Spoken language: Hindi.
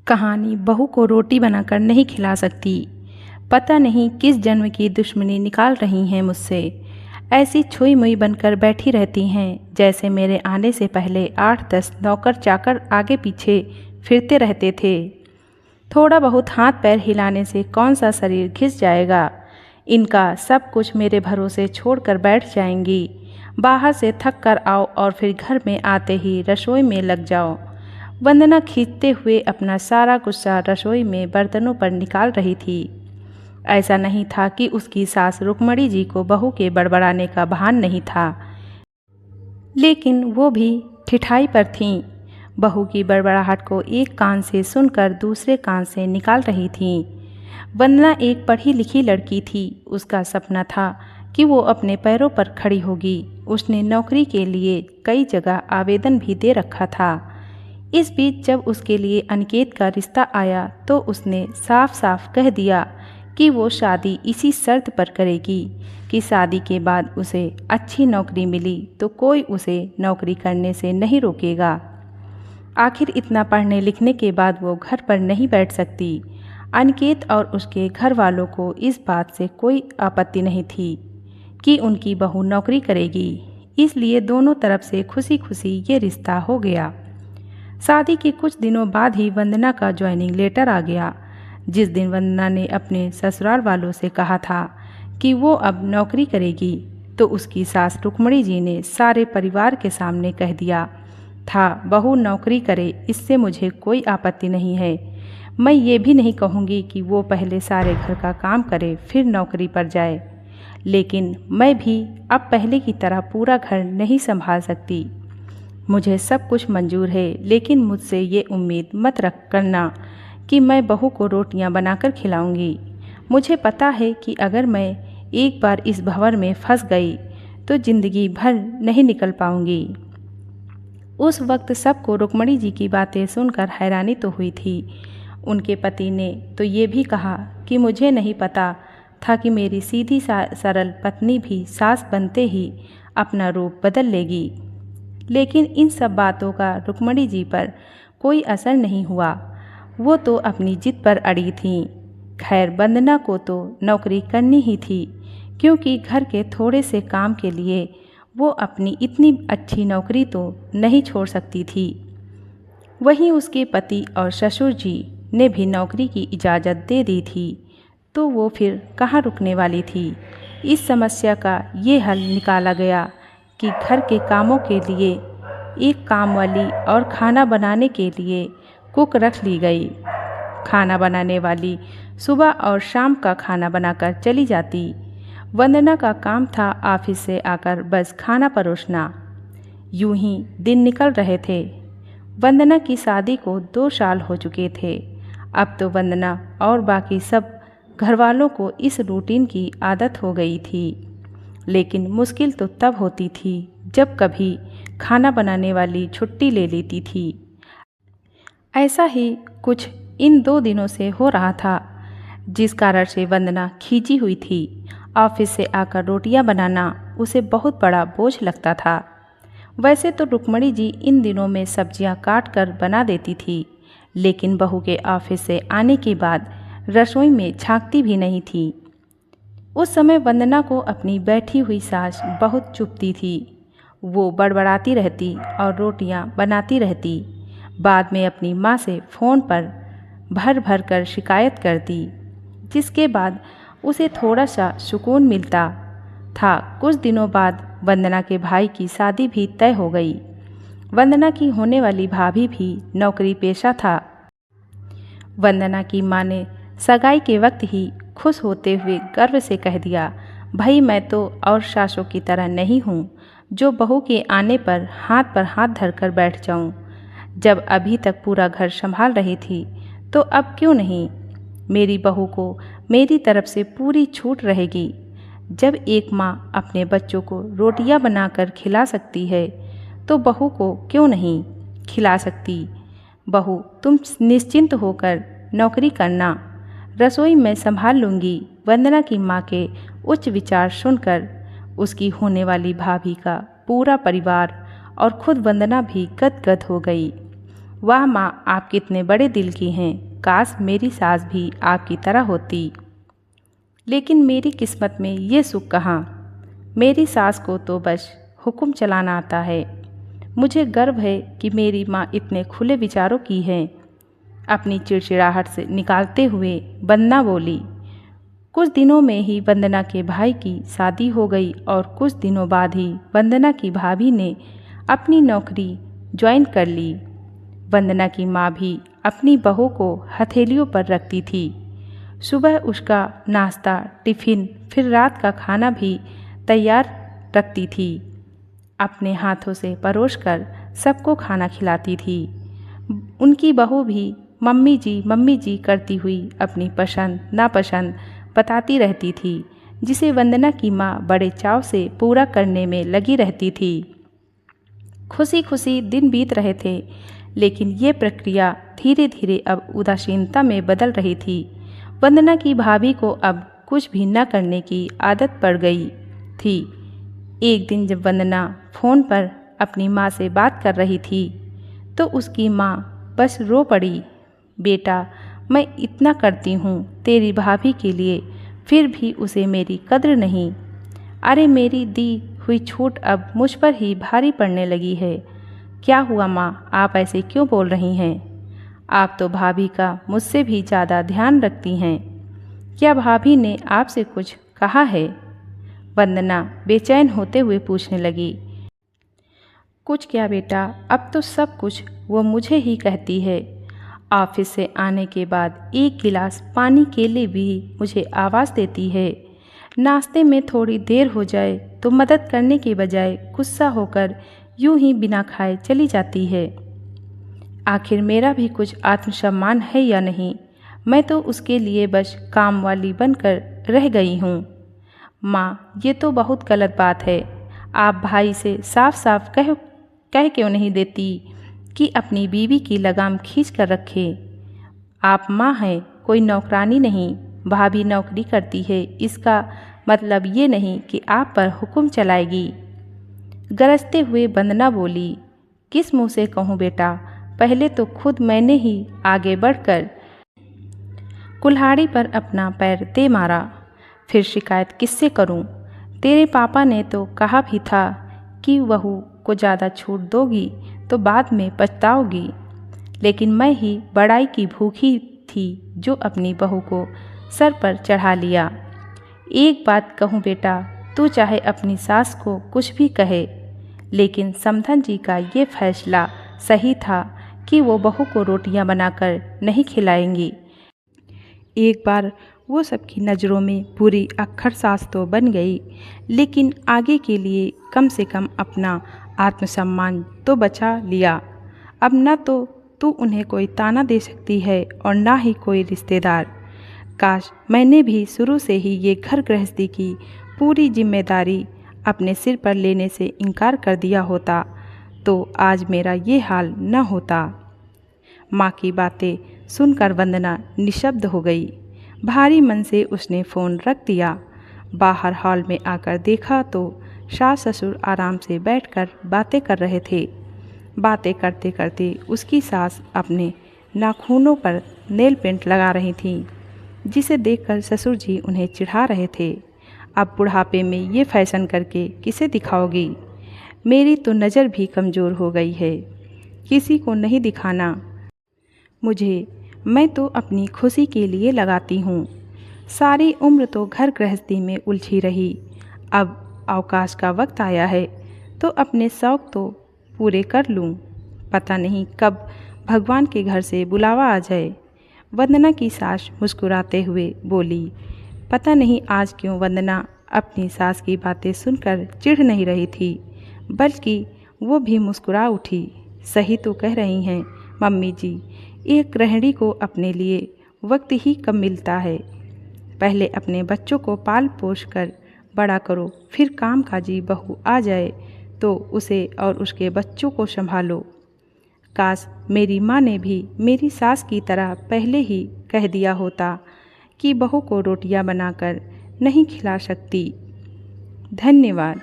कहानी बहू को रोटी बनाकर नहीं खिला सकती। पता नहीं किस जन्म की दुश्मनी निकाल रही हैं मुझसे। ऐसी छुई मुई बनकर बैठी रहती हैं जैसे मेरे आने से पहले 8-10 नौकर चाकर आगे पीछे फिरते रहते थे। थोड़ा बहुत हाथ पैर हिलाने से कौन सा शरीर घिस जाएगा। इनका सब कुछ मेरे भरोसे छोड़कर बैठ जाएंगी। बाहर से थक कर आओ और फिर घर में आते ही रसोई में लग जाओ। वंदना खींचते हुए अपना सारा गुस्सा रसोई में बर्तनों पर निकाल रही थी। ऐसा नहीं था कि उसकी सास रुक्मणी जी को बहू के बड़बड़ाने का भान नहीं था, लेकिन वो भी ठिठाई पर थीं। बहू की बड़बड़ाहट को एक कान से सुनकर दूसरे कान से निकाल रही थीं। वंदना एक पढ़ी लिखी लड़की थी। उसका सपना था कि वो अपने पैरों पर खड़ी होगी। उसने नौकरी के लिए कई जगह आवेदन भी दे रखा था। इस बीच जब उसके लिए अनिकेत का रिश्ता आया तो उसने साफ साफ कह दिया कि वो शादी इसी शर्त पर करेगी कि शादी के बाद उसे अच्छी नौकरी मिली तो कोई उसे नौकरी करने से नहीं रोकेगा। आखिर इतना पढ़ने लिखने के बाद वो घर पर नहीं बैठ सकती। अनिकेत और उसके घर वालों को इस बात से कोई आपत्ति नहीं थी कि उनकी बहू नौकरी करेगी, इसलिए दोनों तरफ से खुशी खुशी ये रिश्ता हो गया। शादी के कुछ दिनों बाद ही वंदना का ज्वाइनिंग लेटर आ गया। जिस दिन वंदना ने अपने ससुराल वालों से कहा था कि वो अब नौकरी करेगी तो उसकी सास रुक्मणी जी ने सारे परिवार के सामने कह दिया था, बहू नौकरी करे, इससे मुझे कोई आपत्ति नहीं है। मैं ये भी नहीं कहूँगी कि वो पहले सारे घर का काम करे फिर नौकरी पर जाए, लेकिन मैं भी अब पहले की तरह पूरा घर नहीं संभाल सकती। मुझे सब कुछ मंजूर है, लेकिन मुझसे ये उम्मीद मत रख करना कि मैं बहू को रोटियां बनाकर खिलाऊंगी। मुझे पता है कि अगर मैं एक बार इस भंवर में फंस गई तो ज़िंदगी भर नहीं निकल पाऊंगी। उस वक्त सबको रुक्मणी जी की बातें सुनकर हैरानी तो हुई थी। उनके पति ने तो ये भी कहा कि मुझे नहीं पता था कि मेरी सीधी सरल पत्नी भी सास बनते ही अपना रूप बदल लेगी। लेकिन इन सब बातों का रुक्मणी जी पर कोई असर नहीं हुआ। वो तो अपनी जिद पर अड़ी थीं। खैर, वंदना को तो नौकरी करनी ही थी, क्योंकि घर के थोड़े से काम के लिए वो अपनी इतनी अच्छी नौकरी तो नहीं छोड़ सकती थी। वहीं उसके पति और ससुर जी ने भी नौकरी की इजाज़त दे दी थी, तो वो फिर कहाँ रुकने वाली थी। इस समस्या का ये हल निकाला गया कि घर के कामों के लिए एक काम वाली और खाना बनाने के लिए कुक रख ली गई। खाना बनाने वाली सुबह और शाम का खाना बनाकर चली जाती। वंदना का काम था ऑफिस से आकर बस खाना परोसना। यूं ही दिन निकल रहे थे। वंदना की शादी को 2 साल हो चुके थे। अब तो वंदना और बाकी सब घरवालों को इस रूटीन की आदत हो गई थी, लेकिन मुश्किल तो तब होती थी जब कभी खाना बनाने वाली छुट्टी ले लेती थी। ऐसा ही कुछ इन 2 दिनों से हो रहा था, जिस कारण से वंदना खींची हुई थी। ऑफिस से आकर रोटियां बनाना उसे बहुत बड़ा बोझ लगता था। वैसे तो रुक्मणी जी इन दिनों में सब्जियां काट कर बना देती थी, लेकिन बहू के ऑफिस से आने के बाद रसोई में झांकती भी नहीं थी। उस समय वंदना को अपनी बैठी हुई सास बहुत चुभती थी। वो बड़बड़ाती रहती और रोटियां बनाती रहती। बाद में अपनी माँ से फ़ोन पर भर भर कर शिकायत करती, जिसके बाद उसे थोड़ा सा सुकून मिलता था। कुछ दिनों बाद वंदना के भाई की शादी भी तय हो गई। वंदना की होने वाली भाभी भी नौकरी पेशा था। वंदना की माँ ने सगाई के वक्त ही खुश होते हुए गर्व से कह दिया, भाई मैं तो और सासों की तरह नहीं हूँ जो बहू के आने पर हाथ धरकर बैठ जाऊँ। जब अभी तक पूरा घर संभाल रही थी तो अब क्यों नहीं। मेरी बहू को मेरी तरफ से पूरी छूट रहेगी। जब एक माँ अपने बच्चों को रोटियां बनाकर खिला सकती है तो बहू को क्यों नहीं खिला सकती। बहू तुम निश्चिंत होकर नौकरी करना, रसोई मैं संभाल लूँगी। वंदना की माँ के उच्च विचार सुनकर उसकी होने वाली भाभी का पूरा परिवार और खुद वंदना भी गदगद हो गई। वाह माँ, आप कितने बड़े दिल की हैं, काश मेरी सास भी आपकी तरह होती। लेकिन मेरी किस्मत में ये सुख कहाँ, मेरी सास को तो बस हुक्म चलाना आता है। मुझे गर्व है कि मेरी माँ इतने खुले विचारों की है। अपनी चिड़चिड़ाहट से निकालते हुए वंदना बोली। कुछ दिनों में ही वंदना के भाई की शादी हो गई और कुछ दिनों बाद ही वंदना की भाभी ने अपनी नौकरी ज्वाइन कर ली। वंदना की माँ भी अपनी बहू को हथेलियों पर रखती थी। सुबह उसका नाश्ता, टिफ़िन, फिर रात का खाना भी तैयार रखती थी। अपने हाथों से परोसकर सबको खाना खिलाती थी। उनकी बहू भी मम्मी जी करती हुई अपनी पसंद नापसंद बताती रहती थी, जिसे वंदना की माँ बड़े चाव से पूरा करने में लगी रहती थी। खुशी खुशी दिन बीत रहे थे, लेकिन ये प्रक्रिया धीरे धीरे अब उदासीनता में बदल रही थी। वंदना की भाभी को अब कुछ भी न करने की आदत पड़ गई थी। एक दिन जब वंदना फ़ोन पर अपनी माँ से बात कर रही थी, तो उसकी माँ बस रो पड़ी। बेटा, मैं इतना करती हूँ तेरी भाभी के लिए, फिर भी उसे मेरी कद्र नहीं। अरे मेरी दी हुई छूट अब मुझ पर ही भारी पड़ने लगी है। क्या हुआ माँ, आप ऐसे क्यों बोल रही हैं? आप तो भाभी का मुझसे भी ज़्यादा ध्यान रखती हैं। क्या भाभी ने आपसे कुछ कहा है? वंदना बेचैन होते हुए पूछने लगी। कुछ क्या बेटा, अब तो सब कुछ वो मुझे ही कहती है। ऑफिस से आने के बाद एक गिलास पानी के लिए भी मुझे आवाज़ देती है। नाश्ते में थोड़ी देर हो जाए तो मदद करने के बजाय गुस्सा होकर यूं ही बिना खाए चली जाती है। आखिर मेरा भी कुछ आत्मसम्मान है या नहीं? मैं तो उसके लिए बस काम वाली बनकर रह गई हूँ। माँ, ये तो बहुत गलत बात है। आप भाई से साफ साफ कह क्यों नहीं देती कि अपनी बीवी की लगाम खींच कर रखे? आप माँ हैं, कोई नौकरानी नहीं। भाभी नौकरी करती है, इसका मतलब ये नहीं कि आप पर हुक्म चलाएगी। गरजते हुए वंदना बोली। किस मुँह से कहूँ बेटा, पहले तो खुद मैंने ही आगे बढ़कर कुल्हाड़ी पर अपना पैर दे मारा, फिर शिकायत किससे करूं? तेरे पापा ने तो कहा भी था कि बहू को ज़्यादा छूट दोगी तो बाद में पछताओगी, लेकिन मैं ही बड़ाई की भूखी थी जो अपनी बहू को सर पर चढ़ा लिया। एक बात कहूँ बेटा, तू चाहे अपनी सास को कुछ भी कहे, लेकिन समधन जी का ये फैसला सही था कि वो बहू को रोटियां बनाकर नहीं खिलाएंगी। एक बार वो सबकी नज़रों में बुरी अक्खर सास तो बन गई, लेकिन आगे के लिए कम से कम अपना आत्मसम्मान तो बचा लिया। अब न तो तू उन्हें कोई ताना दे सकती है और ना ही कोई रिश्तेदार। काश मैंने भी शुरू से ही ये घर गृहस्थी की पूरी जिम्मेदारी अपने सिर पर लेने से इनकार कर दिया होता, तो आज मेरा ये हाल न होता। माँ की बातें सुनकर वंदना निशब्द हो गई। भारी मन से उसने फ़ोन रख दिया। बाहर हॉल में आकर देखा तो सास ससुर आराम से बैठकर बातें कर रहे थे। बातें करते करते उसकी सास अपने नाखूनों पर नेल पेंट लगा रही थी, जिसे देखकर ससुर जी उन्हें चिढ़ा रहे थे। अब बुढ़ापे में ये फैशन करके किसे दिखाओगी? मेरी तो नज़र भी कमज़ोर हो गई है, किसी को नहीं दिखाना मुझे, मैं तो अपनी खुशी के लिए लगाती हूँ। सारी उम्र तो घर गृहस्थी में उलझी रही, अब अवकाश का वक्त आया है तो अपने शौक़ तो पूरे कर लूँ। पता नहीं कब भगवान के घर से बुलावा आ जाए। वंदना की सास मुस्कुराते हुए बोली। पता नहीं आज क्यों वंदना अपनी सास की बातें सुनकर चिढ़ नहीं रही थी, बल्कि वो भी मुस्कुरा उठी। सही तो कह रही हैं मम्मी जी, एक गृहिणी को अपने लिए वक्त ही कम मिलता है। पहले अपने बच्चों को पाल पोष कर बड़ा करो, फिर कामकाजी बहू आ जाए तो उसे और उसके बच्चों को संभालो। काश मेरी माँ ने भी मेरी सास की तरह पहले ही कह दिया होता कि बहू को रोटियां बनाकर नहीं खिला सकती। धन्यवाद।